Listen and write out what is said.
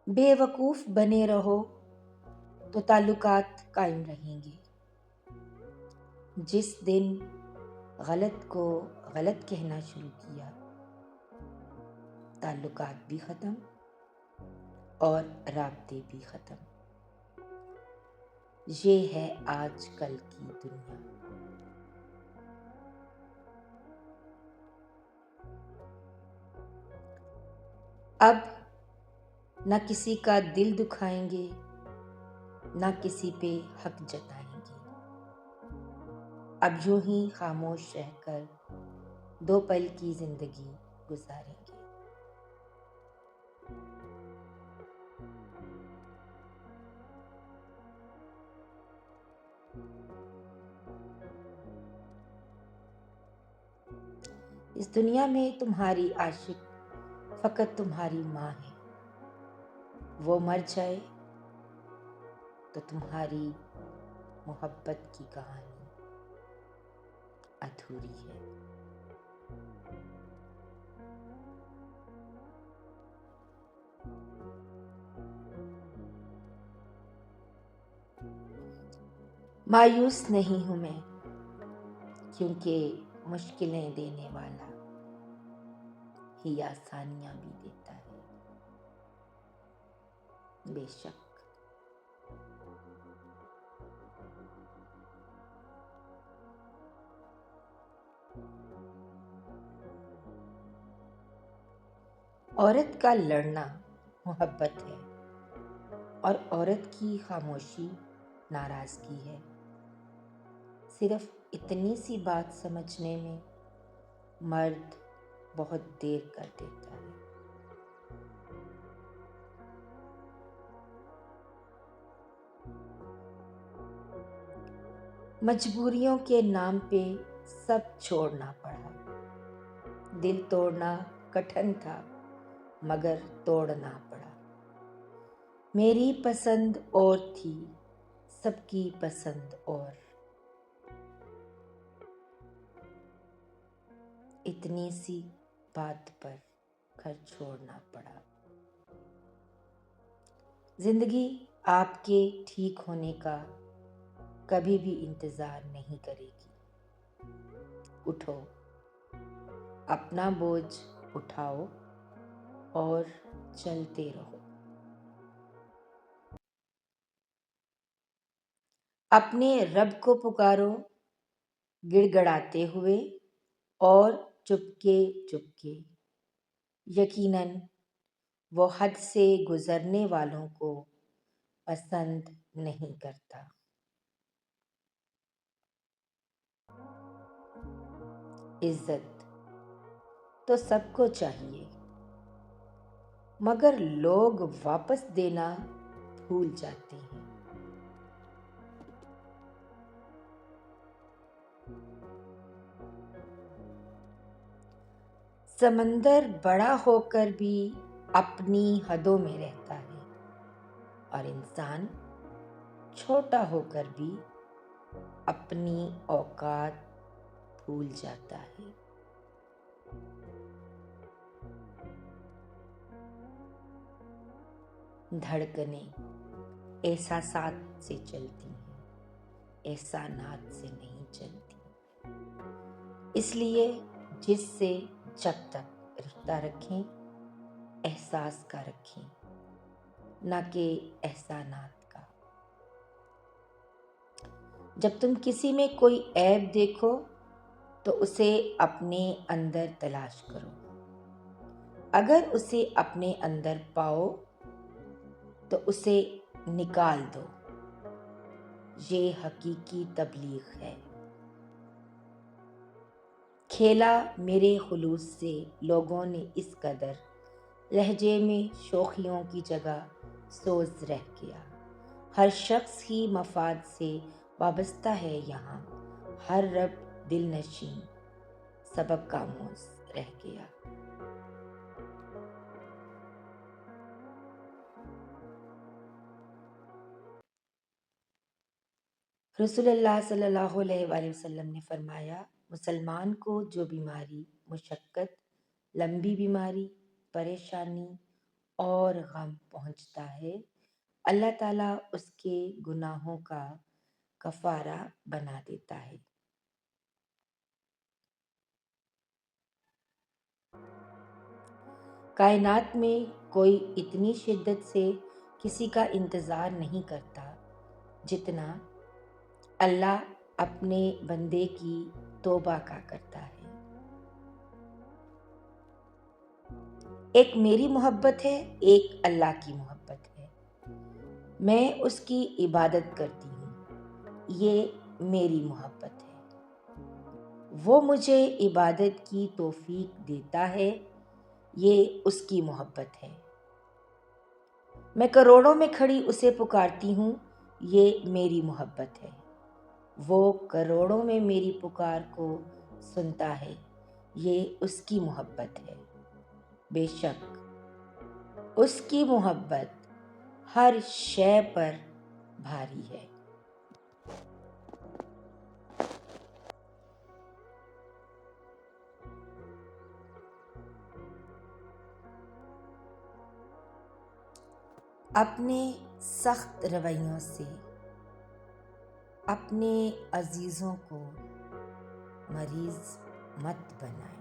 बेवकूफ़ बने रहो तो ताल्लुकात कायम रहेंगे। जिस दिन गलत को गलत कहना शुरू किया, ताल्लुकात भी ख़त्म और राब्ते भी ख़त्म। ये है आजकल की दुनिया। अब न किसी का दिल दुखाएंगे, न किसी पे हक जताएंगे। अब यूं ही खामोश रहकर 2 पल की जिंदगी गुजारेंगे। इस दुनिया में तुम्हारी आशिक फकत तुम्हारी माँ है। वो मर जाए तो तुम्हारी मोहब्बत की कहानी अधूरी है। मायूस नहीं हूं मैं, क्योंकि मुश्किलें देने वाला ही आसानियां भी देता है। बेशक औरत का लड़ना मोहब्बत है और औरत की खामोशी नाराजगी है। सिर्फ इतनी सी बात समझने में मर्द बहुत देर कर देता है। मजबूरियों के नाम पे सब छोड़ना पड़ा। दिल तोड़ना कठिन था, मगर तोड़ना पड़ा। मेरी पसंद और थी, सबकी पसंद और। इतनी सी बात पर घर छोड़ना पड़ा। जिंदगी आपके ठीक होने का कभी भी इंतजार नहीं करेगी। उठो, अपना बोझ उठाओ और चलते रहो। अपने रब को पुकारो गिड़गिड़ाते हुए और चुपके चुपके। यकीनन वो हद से गुजरने वालों को पसंद नहीं करता। इज्जत तो सबको चाहिए, मगर लोग वापस देना भूल जाते हैं। समंदर बड़ा होकर भी अपनी हदों में रहता है और इंसान छोटा होकर भी अपनी औकात भूल जाता है। धड़कनें एहसासात से चलती हैं, एहसानात से नहीं चलती। इसलिए जिससे जब तक रिश्ता रखें, एहसास का रखें, न कि एहसानात का। जब तुम किसी में कोई ऐब देखो तो उसे अपने अंदर तलाश करो। अगर उसे अपने अंदर पाओ तो उसे निकाल दो। ये हकीकी तबलीग है। खेला मेरे खुलूस से लोगों ने इस कदर, लहजे में शोखियों की जगह सोज रह गया। हर शख्स ही मफाद से वाबस्ता है यहाँ, हर रब दिल नशीं सबक खामोश रह गया। रसूलुल्लाह सल्लल्लाहु अलैहि वसल्लम ने फरमाया, मुसलमान को जो बीमारी, मुशक्क़त, लंबी बीमारी, परेशानी और गम पहुंचता है, अल्लाह ताला उसके गुनाहों का कफारा बना देता है। कायनात में कोई इतनी शिद्दत से किसी का इंतज़ार नहीं करता जितना अल्लाह अपने बंदे की तौबा का करता है। एक मेरी मोहब्बत है, एक अल्लाह की मोहब्बत है। मैं उसकी इबादत करती हूँ, ये मेरी मोहब्बत है। वो मुझे इबादत की तौफीक देता है, ये उसकी मोहब्बत है। मैं करोड़ों में खड़ी उसे पुकारती हूँ, ये मेरी मोहब्बत है। वो करोड़ों में मेरी पुकार को सुनता है, ये उसकी मोहब्बत है। बेशक उसकी मोहब्बत हर शय पर भारी है। अपने सख्त रवैयों से अपने अजीज़ों को मरीज मत बनाएं।